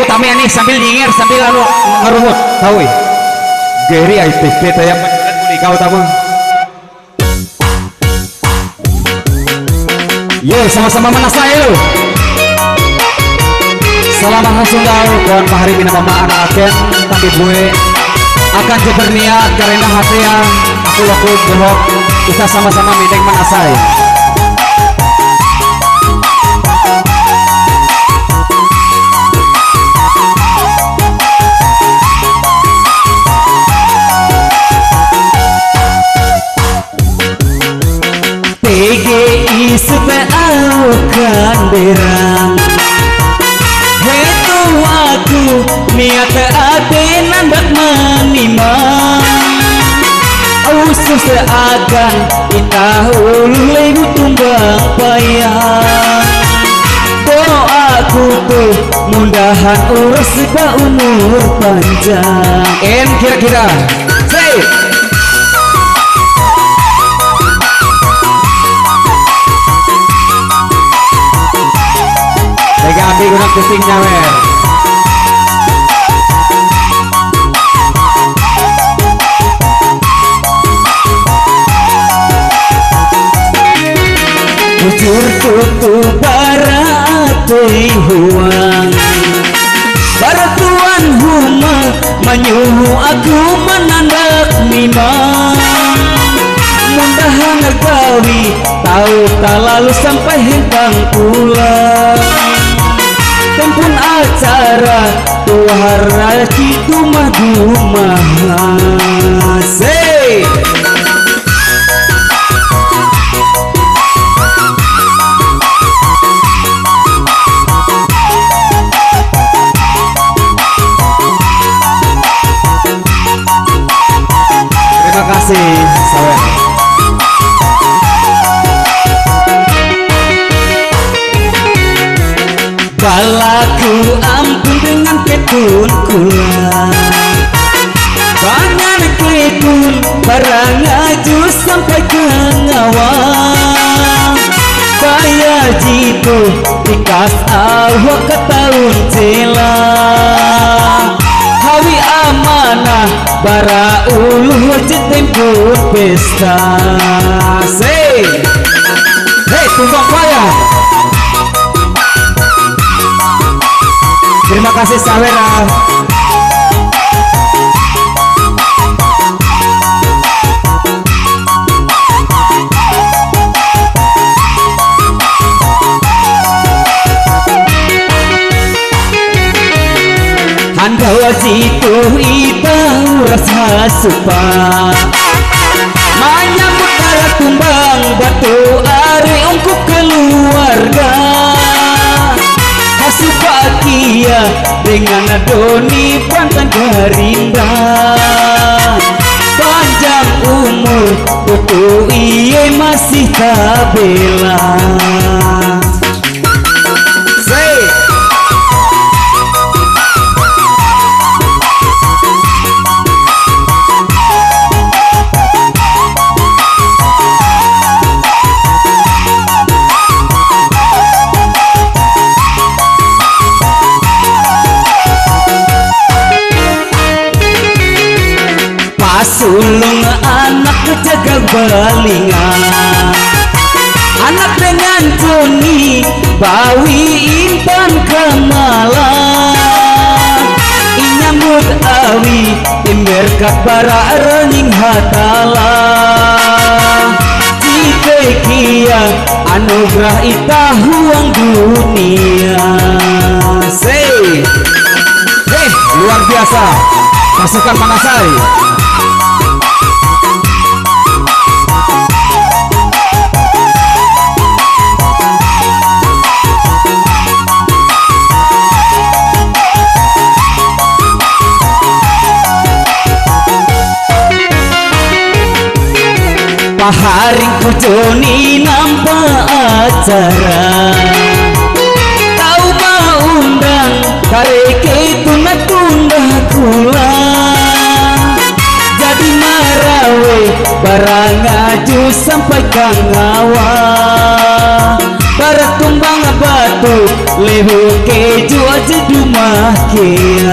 ku tami ini sambil nyengir sambil lalu ngerumut tahu ya Gary ITV yang menjulat buli kau tahu yo sama-sama mana saya lo selamat langsung tahu kawan Pak Hari Bina Mama anak agen tapi gue akan berniat karena hati yang aku lakukan bohong kita sama-sama mindeng mana saya PGI supaya berang itu aku niat ade nambah menimang usus agan kita ulu tumbang payah doaku tuh mudahan urus ke umur panjang kira-kira say Abi guna pusingnya wer jujur tutup baratui huang baratuan huma menyuruh aku menandak nimang mudahan gawi tahu tak lalu sampai hentang pulang tempun acara tuara itu madu mahase terima kasih sawer balaku ampun dengan ketun kula banyak ketun barang aju sampai ke ngawang saya jitu tikas awak ke tahun cela hawi amanah bara uluh jetempun pesta say hey tumbang payah terima kasih Sawera Handa wajitu itau rasa supa menyambut kala tumbang batu ari ungkup keluarga Supakia dengan Doni Pantan Garinda panjang umur tutu iye masih tak bela say sulung anak jaga balingan anak dengan Joni bawi intan kemalan inyambut awi timber kabara rening hatala jika kia anugerah itah huang dunia say luar biasa pasukan Manasai paharing kujoni nampak acara tahu mau undang kareke itu natunda kula jadi marawe barang aju sampai kang awa barat tumbang abad batu lewu keju aja dumah kiase.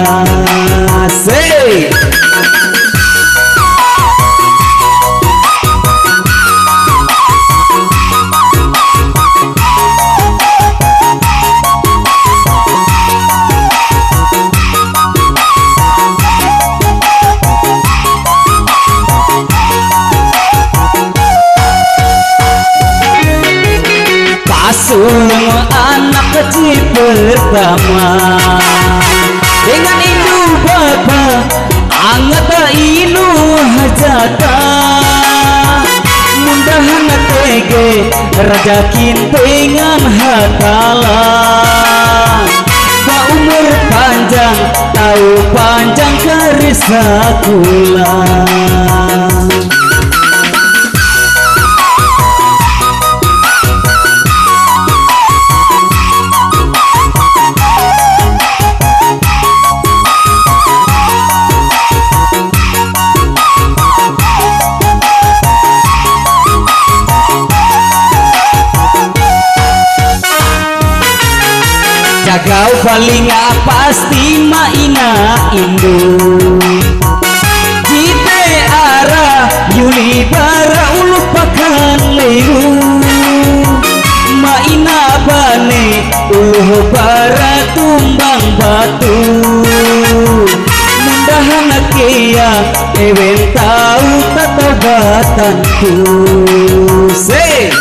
Sulung anak kecil pertama dengan indu bapa anggota inu hajata mundahan tege raja kintengan hatala ba umur panjang tahu panjang karisa kula. Jagau paling pasti maina indu jite ara yuli bara ulu pakan lewu maina bane ulu bara tumbang batu mundahan kia ewen tahu tatabatanku se.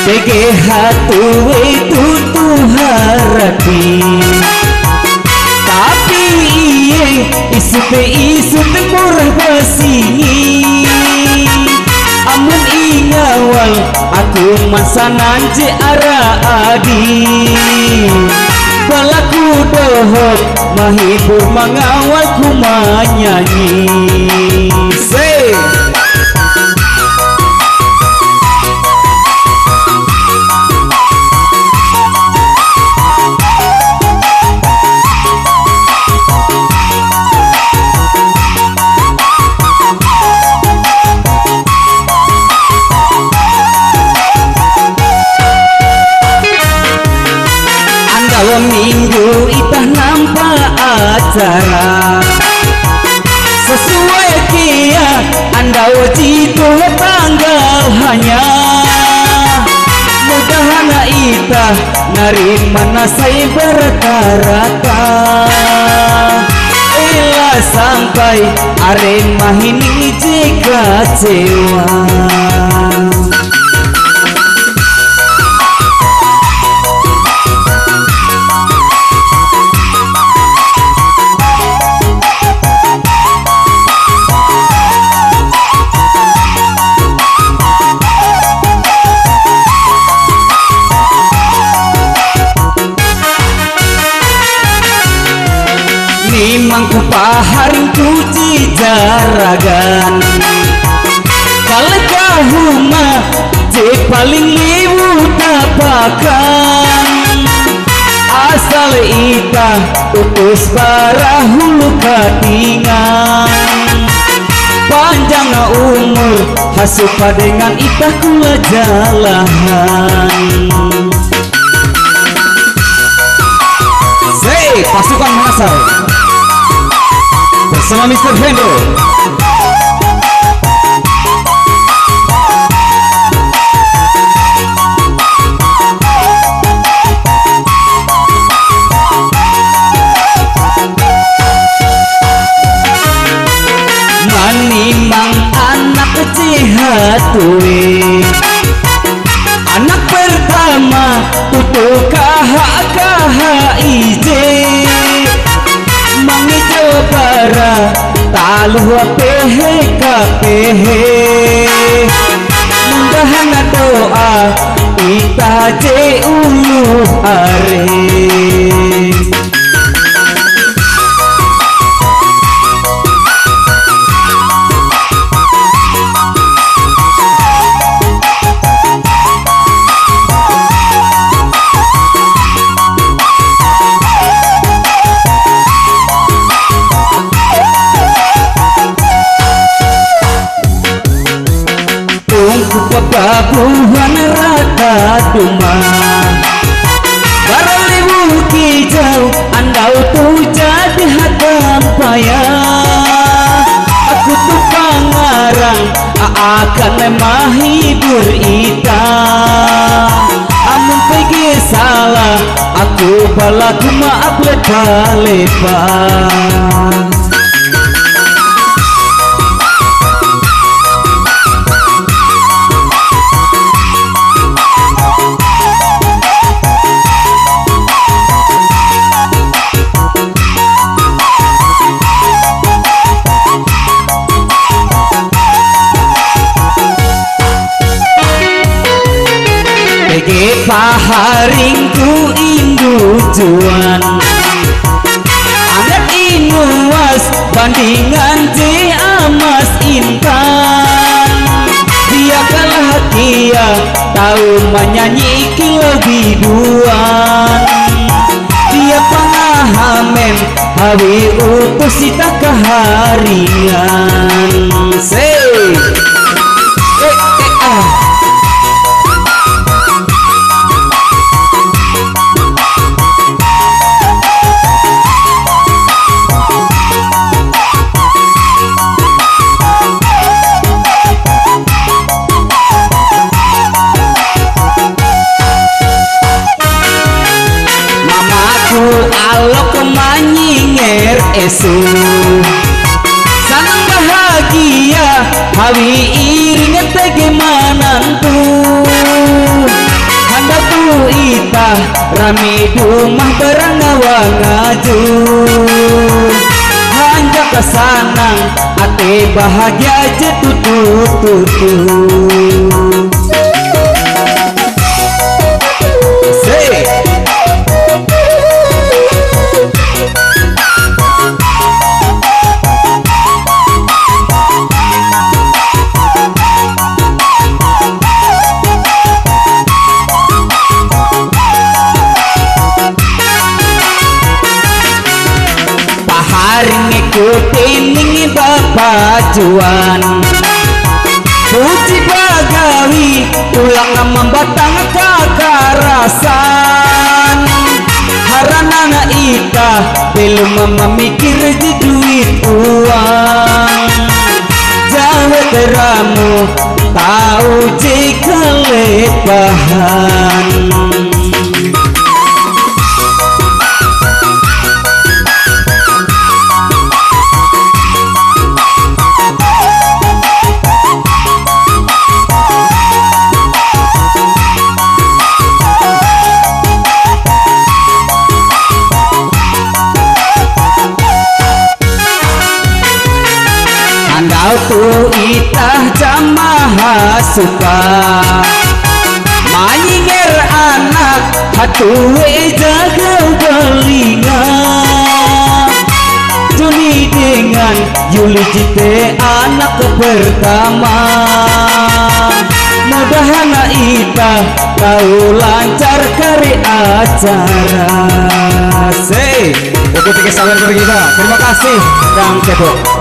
Tege hatu itu harati tapi iye isut murah basini amun ingawal aku masa nanje ara adi balaku dohok mahibur mengawal ku manyanyi se. Minggu itah nampak acara sesuai kia anda wajib tanggal hanya mudahan itah narima nasai berata-rata ela sampai aren mahini jika cewa. Mangku paharing kuci jaragan kalau kahuma je paling liwu tapakan asal ita utus para hulu katingan panjang umur hasupa dengan ita kula jalahan say pasukan Makassar bersama Mr. Hendro. Manimang anak cihatui anak pertama tutu kaha ije mangijo bara taluh pehe kapehe mundahan doa ita je ulu are. pelabuhan rata duma baralimu kijau andau tuh jadi hadam payah aku tuh pangarang akan menghibur ita amun pergi salah aku balaku maaf lepas paharingku indu juan anak inuas bandingan je amas intan dia kalah dia tahu menyanyi lebih duan dia pangahamen hawi utus sita keharingan say alok manyinger esu sanang bahagia hawi iring tegemanan tuh handa tuh ita rami dumah berangawa ngaju hanja kesanang ate bahagia je tutu ngikutin bapak juan puji bagawi ulang membatang kakarasan haranana ita belum memikir di duit uang jawa teramu tahu jika lepahan tu itah jamaha suka manyinger anak hatuwe jaga belinga Juni dengan Yuli jite anak pertama mudahan ita kau lancar kari acara say oke tiga sabar kita terima kasih Kang Cebok.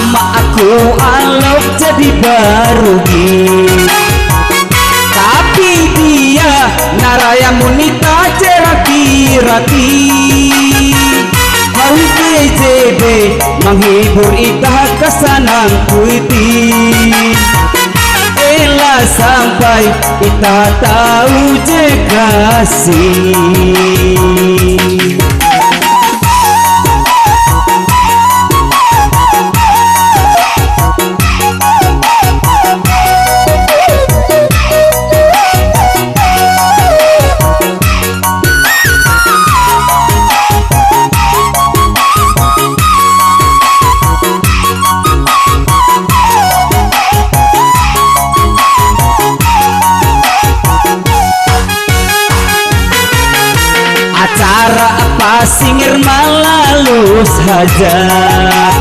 Mama aku alok jadi barugi tapi dia naraya munita ceraki-raki Hawi PJB menghibur itah kesanang kuiti Ela sampai itah tahu je kasih acara apa singir malalus hajat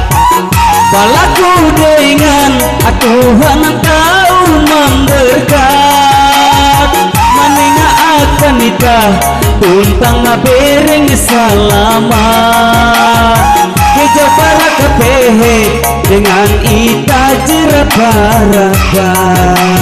Balaku dengan Tuhan kau memberkat Menengah akan nikah Tuntang bereng selamat Keja para kepehe Dengan ita jeraparakan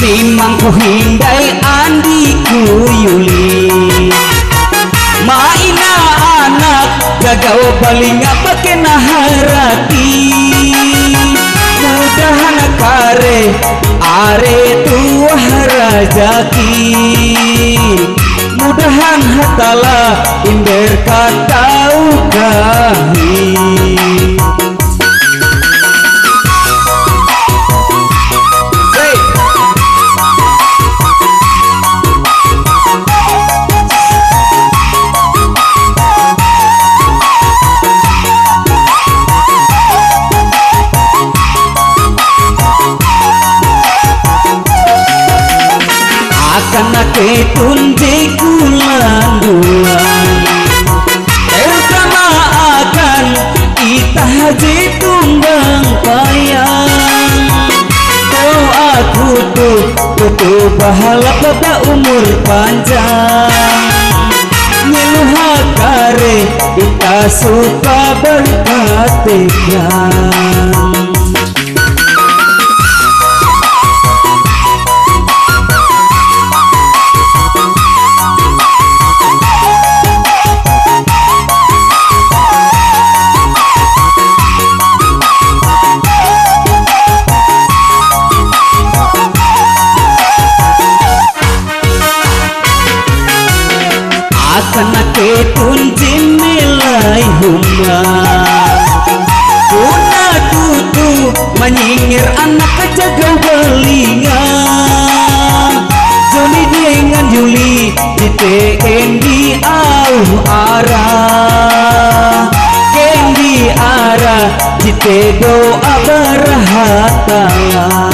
Memang ku hindai andiku Yuli Maina anak gagau paling apa kena harati Mudahan kare are tuah rajaki Mudahan hatala inder katau kahi Karena ketunji kulanduan Terutama akan kita haji tumbang payang Doaku tuh bahala pada umur panjang Nyeluha kare kita suka berkatikan Karena ketunjin nilai humah Kuna tutu menyingir anak kejaga belingan Joni dengan Juli di kendi auh arah Kendi arah jite doa berhatala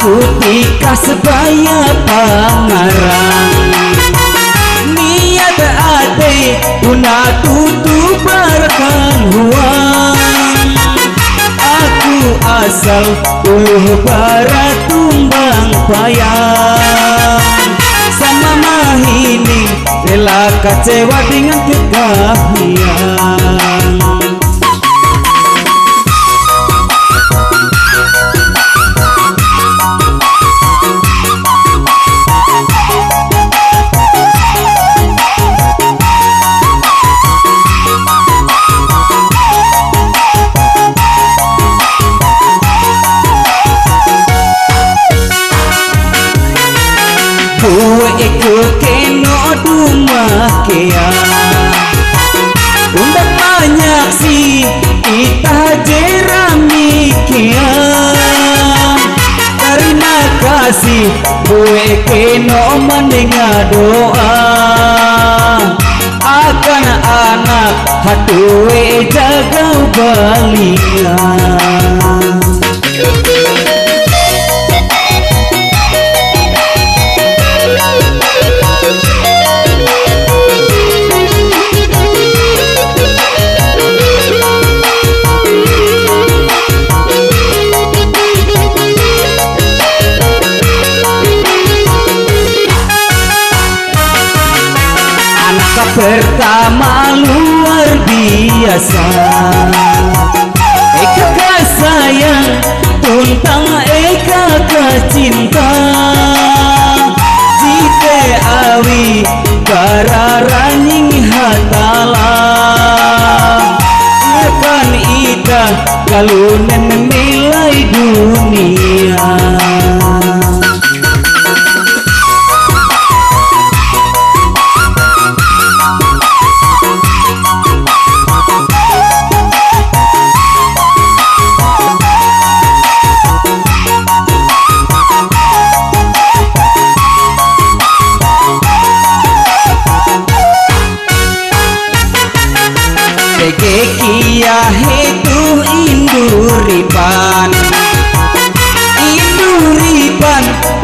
Kutika sebaya pangarang Niat ate Una tutu barakan huang Aku asal uluh barat tumbang payang Sama mahini rela kecewa dengan kekahian Kue ikut keno dumah kea Undak banyak si kita jerami kea Terima kasih kue keno mendengar doa Akan anak hatue jaga balian Pertama luar biasa Eka kasayang Tuntang eka kecinta Jite awi Kararanying hatala talunan nilai dunia. Kiahe tu induripan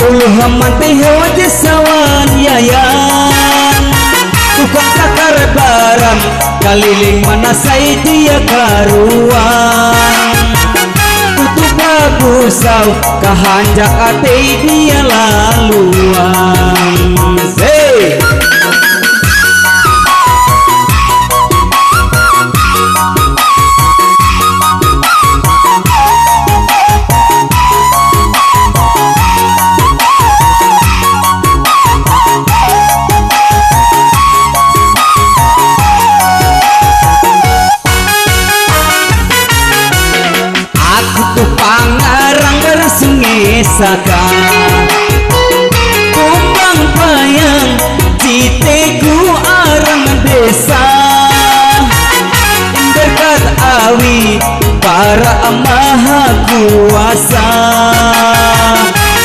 uluh manteh wajah sawan yayan tukang takar barang kaliling mana say dia karuan tutup bagusau kahanjak ate dia laluan. Hey! Saka kumbang payang citeku arang desa berkat awi para maha kuasa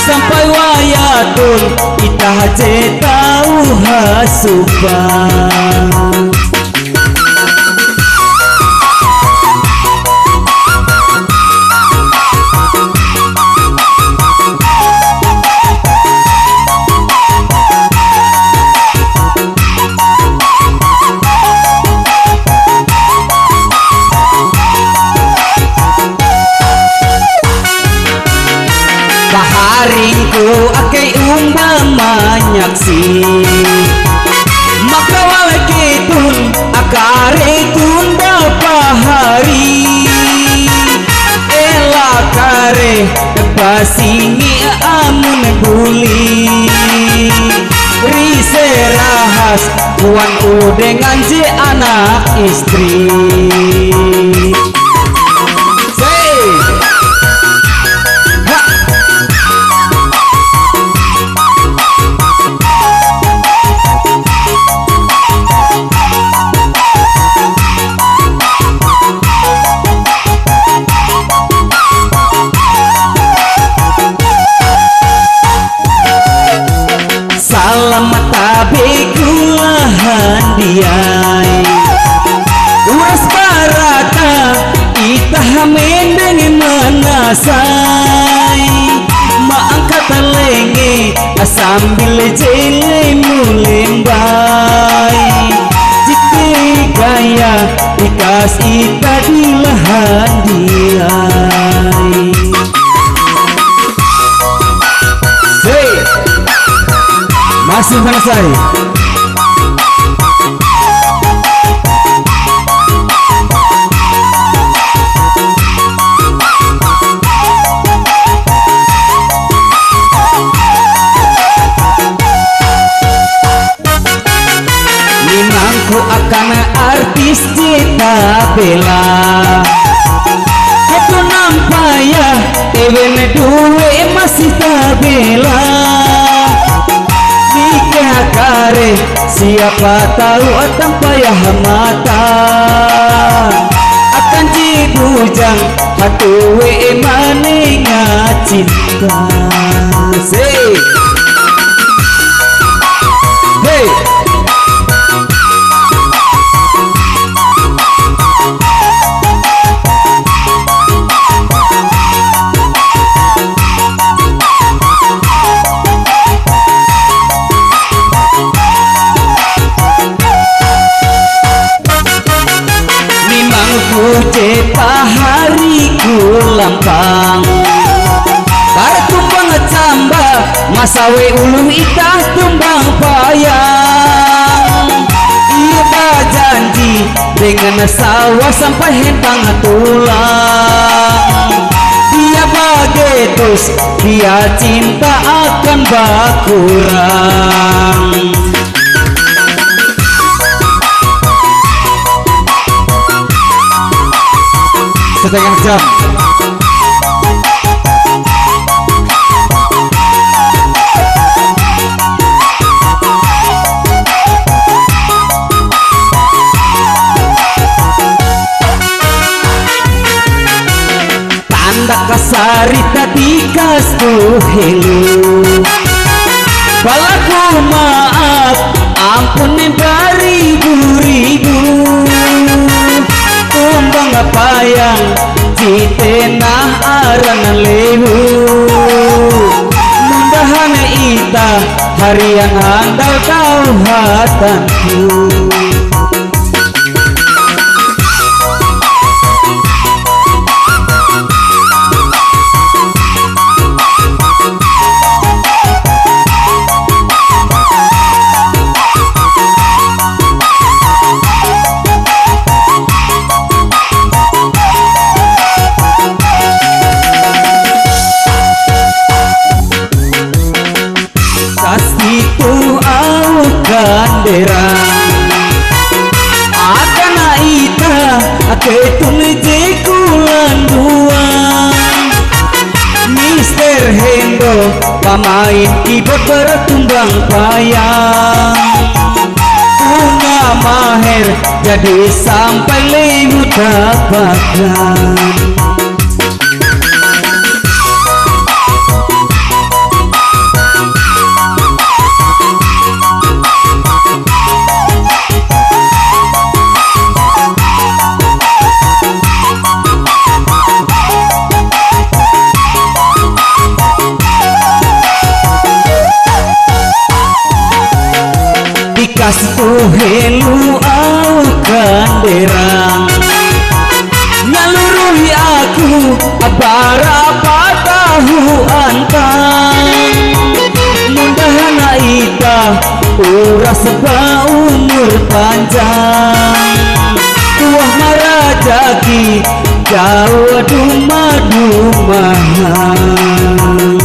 sampai wayatun kita tahu hasupan. Haringku akai umpama nyaksi maka walakitun akaretun bapahari elakare pasingi amun buli rise rahas kuan dengan si anak istri. Kulahan diay uras barata itah mendeng manasay maangkat lenge sambil jele mulembay jika gaya ikas ita di lahan diay. Masih selesai. Minangku akan artis Cita Bella itu nampaya even duwe masih tabela kare siapa tahu tanpa ya mata akan dibujang hatuwe maninga cinta. Say hey pahariku lampang para tumbang camba masawe ulu itah tumbang payang iya janji dengan sawah sampai hentang tulang dia bagetus dia cinta akan bakurang. setengah jam. Tanda kasarita dikas tu helu balaku maaf ampun beribu-ribu kumbang payang citenah aran lehu mudahan ita harian handal kau hatanku. Itu au kanderang akan ita aketun jekulan dua Mister Hendo pamain keyboard bertumbang payang punya maher jadi sampai lewat dapatkan. Kasih helu au kanderang nyaluruhi aku berapa tahu antang mudahan ita uras seba umur panjang tuah marajaki jauh dumah-dumahan.